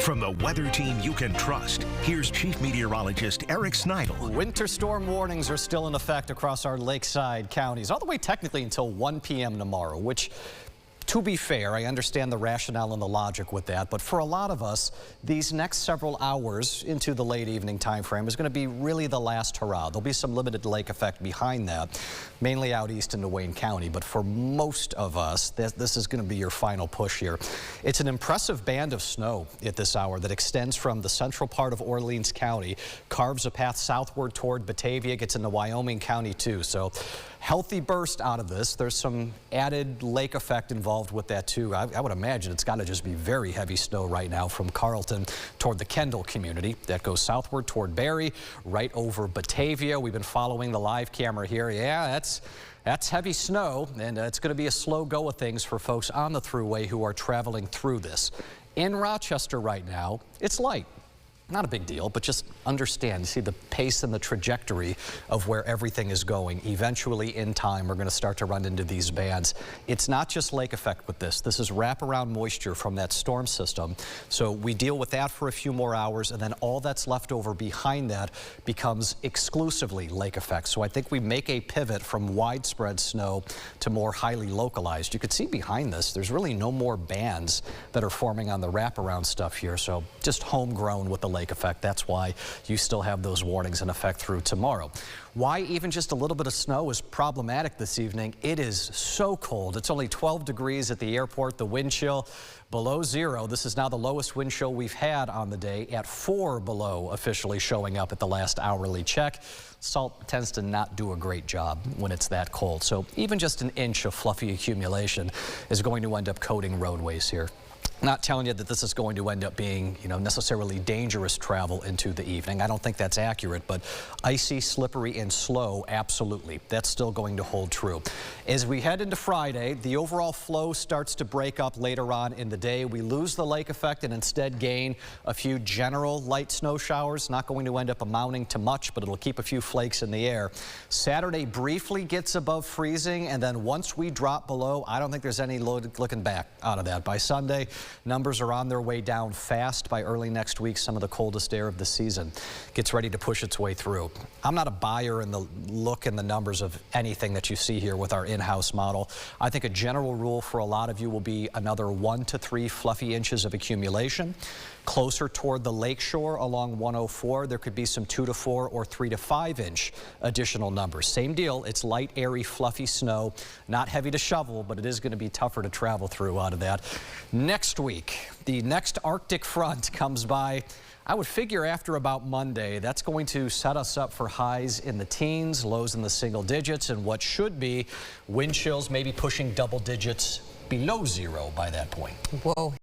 From the weather team you can trust, here's Chief Meteorologist Eric Snidel. Winter storm warnings are still in effect across our lakeside counties, all the way technically until 1 p.m. tomorrow, which, to be fair, I understand the rationale and the logic with that, but for a lot of us, these next several hours into the late evening time frame is going to be really the last hurrah. There'll be some limited lake effect behind that, mainly out east into Wayne County, but for most of us, this is going to be your final push here. It's an impressive band of snow at this hour that extends from the central part of Orleans County, carves a path southward toward Batavia, gets into Wyoming County too. So healthy burst out of this. There's some added lake effect involved with that too. I would imagine it's got to just be very heavy snow right now from Carlton toward the Kendall community. That goes southward toward Barry, right over Batavia. We've been following the live camera here. Yeah, that's heavy snow, and it's going to be a slow go of things for folks on the thruway who are traveling through this. In Rochester right now, it's light. Not a big deal, but just understand, you see the pace and the trajectory of where everything is going. Eventually, in time, we're going to start to run into these bands. It's not just lake effect with this. This is wraparound moisture from that storm system. So we deal with that for a few more hours, and then all that's left over behind that becomes exclusively lake effect. So I think we make a pivot from widespread snow to more highly localized. You could see behind this, there's really no more bands that are forming on the wraparound stuff here. So just homegrown with the lake effect. That's why you still have those warnings in effect through tomorrow. Why even just a little bit of snow is problematic this evening. It is so cold. It's only 12 degrees at the airport. The wind chill below 0. This is now the lowest wind chill we've had on the day, at 4 below officially showing up at the last hourly check. Salt tends to not do a great job when it's that cold. So even just an inch of fluffy accumulation is going to end up coating roadways here. Not telling you that this is going to end up being, necessarily dangerous travel into the evening. I don't think that's accurate, but icy, slippery, and slow, absolutely. That's still going to hold true. As we head into Friday, the overall flow starts to break up later on in the day. We lose the lake effect and instead gain a few general light snow showers. Not going to end up amounting to much, but it'll keep a few flakes in the air. Saturday briefly gets above freezing, and then once we drop below, I don't think there's any looking back out of that. By Sunday, numbers are on their way down fast. By early next week, some of the coldest air of the season gets ready to push its way through. I'm not a buyer in the look and the numbers of anything that you see here with our in-house model. I think a general rule for a lot of you will be another 1 to 3 fluffy inches of accumulation. Closer toward the lakeshore along 104, there could be some 2 to 4 or 3 to 5 inch additional numbers. Same deal. It's light, airy, fluffy snow. Not heavy to shovel, but it is going to be tougher to travel through out of that. Next week, the next Arctic front comes by. I would figure after about Monday. That's going to set us up for highs in the teens, lows in the single digits, and what should be wind chills maybe pushing double digits below 0 by that point. Whoa.